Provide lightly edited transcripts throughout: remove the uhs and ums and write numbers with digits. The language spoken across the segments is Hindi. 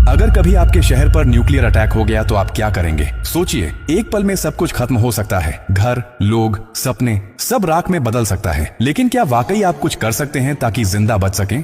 अगर कभी आपके शहर पर न्यूक्लियर अटैक हो गया तो आप क्या करेंगे? सोचिए, एक पल में सब कुछ खत्म हो सकता है। घर, लोग, सपने, सब राख में बदल सकता है। लेकिन क्या वाकई आप कुछ कर सकते हैं ताकि जिंदा बच सकें?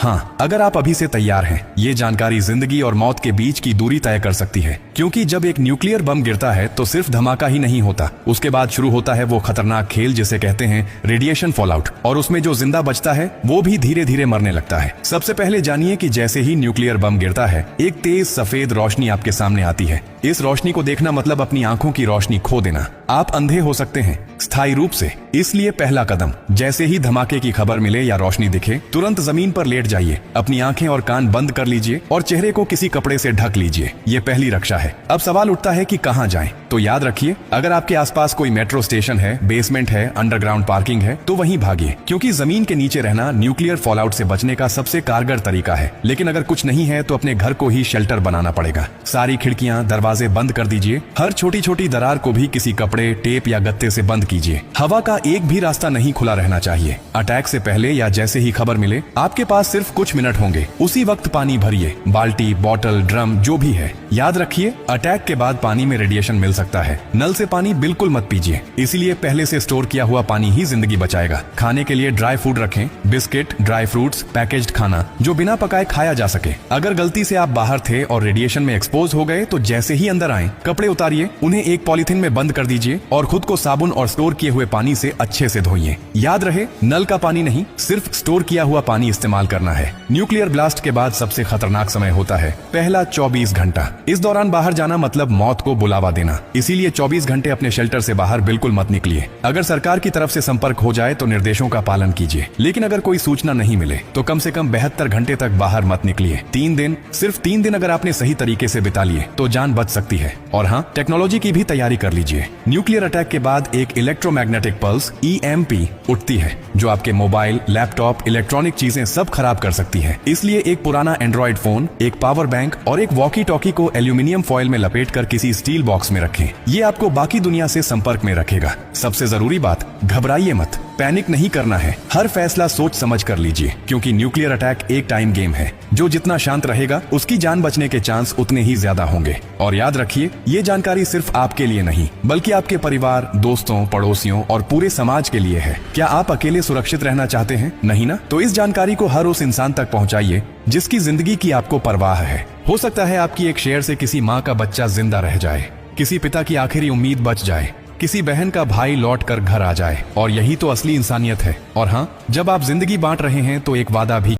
हाँ, अगर आप अभी से तैयार हैं, ये जानकारी जिंदगी और मौत के बीच की दूरी तय कर सकती है। क्योंकि जब एक न्यूक्लियर बम गिरता है तो सिर्फ धमाका ही नहीं होता, उसके बाद शुरू होता है वो खतरनाक खेल जिसे कहते हैं रेडिएशन फॉलआउट। और उसमें जो जिंदा बचता है वो भी धीरे धीरे मरने लगता है। सबसे पहले जानिए कि जैसे ही न्यूक्लियर बम गिरता है, एक तेज सफेद रोशनी आपके सामने आती है। इस रोशनी को देखना मतलब अपनी आंखों की रोशनी खो देना। आप अंधे हो सकते हैं, स्थायी रूप से। इसलिए पहला कदम, जैसे ही धमाके की खबर मिले या रोशनी दिखे, तुरंत जमीन पर लेट जाइए, अपनी आंखें और कान बंद कर लीजिए और चेहरे को किसी कपड़े से ढक लीजिए। ये पहली रक्षा है। अब सवाल उठता है कि कहां जाएं? तो याद रखिए, अगर आपके आसपास कोई मेट्रो स्टेशन है, बेसमेंट है, अंडरग्राउंड पार्किंग है, तो वहीं भागिए, क्योंकि जमीन के नीचे रहना न्यूक्लियर फॉलआउट से बचने का सबसे कारगर तरीका है। लेकिन अगर कुछ नहीं है तो अपने घर को ही शेल्टर बनाना पड़ेगा। सारी खिड़कियां, दरवाजे बंद कर दीजिए। हर छोटी छोटी दरार को भी किसी कपड़े, टेप या गत्ते से बंद कीजिए। हवा का एक भी रास्ता नहीं खुला रहना चाहिए। अटैक से पहले या जैसे ही खबर मिले, आपके पास सिर्फ कुछ मिनट होंगे। उसी वक्त पानी भरिए, बाल्टी, बोतल, ड्रम, जो भी है। याद रखिए, अटैक के बाद पानी में रेडिएशन मिल सकता है। नल से पानी बिल्कुल मत पीजिए, इसीलिए पहले से स्टोर किया हुआ पानी ही जिंदगी बचाएगा। खाने के लिए ड्राई फूड रखें, बिस्किट, ड्राई फ्रूट्स, पैकेज्ड खाना जो बिना पकाए खाया जा सके। अगर गलती से आप बाहर थे और रेडिएशन में एक्सपोज हो गए तो जैसे ही अंदर आए, कपड़े उतारिए, उन्हें एक पॉलिथीन में बंद कर दीजिए और खुद को साबुन और स्टोर किए हुए पानी से अच्छे से धोइए। याद रहे, नल का पानी नहीं, सिर्फ स्टोर किया हुआ पानी इस्तेमाल करना है। न्यूक्लियर ब्लास्ट के बाद सबसे खतरनाक समय होता है पहला 24 घंटा। इस दौरान बाहर जाना मतलब मौत को बुलावा देना। इसीलिए 24 घंटे अपने शेल्टर से बाहर बिल्कुल मत निकलिए। अगर सरकार की तरफ से संपर्क हो जाए तो निर्देशों का पालन कीजिए, लेकिन अगर कोई सूचना नहीं मिले तो कम से कम 72 घंटे तक बाहर मत निकलिए। 3 दिन, सिर्फ 3 दिन अगर आपने सही तरीके से बिता लिए तो जान बच सकती है। और हाँ, टेक्नोलॉजी की भी तैयारी कर लीजिए। न्यूक्लियर अटैक के बाद एक इलेक्ट्रोमैग्नेटिक पल्स EMP उठती है, जो आपके मोबाइल, लैपटॉप, इलेक्ट्रॉनिक चीजें सब खराब कर सकती है। इसलिए एक पुराना एंड्रॉइड फोन, एक पावर बैंक और एक वॉकी टॉकी को एल्यूमिनियम फॉइल में लपेटकर किसी स्टील बॉक्स में रखें। ये आपको बाकी दुनिया से संपर्क में रखेगा। सबसे जरूरी बात, घबराइए मत, पैनिक नहीं करना है। हर फैसला सोच समझ कर लीजिए, क्योंकि न्यूक्लियर अटैक एक टाइम गेम है। जो जितना शांत रहेगा, उसकी जान बचने के चांस उतने ही ज्यादा होंगे। और याद रखिए, ये जानकारी सिर्फ आपके लिए नहीं, बल्कि आपके परिवार, दोस्तों, पड़ोसियों और पूरे समाज के लिए है। क्या आप अकेले सुरक्षित रहना चाहते हैं? नहीं ना? तो इस जानकारी को हर उस इंसान तक पहुंचाइए जिसकी जिंदगी की आपको परवाह है। हो सकता है आपकी एक शेयर से किसी माँ का बच्चा जिंदा रह जाए, किसी पिता की आखिरी उम्मीद बच जाए, किसी बहन का भाई लौट कर घर आ जाए। और यही तो असली इंसानियत है। और हाँ, जब आप जिंदगी बांट रहे हैं तो एक वादा भी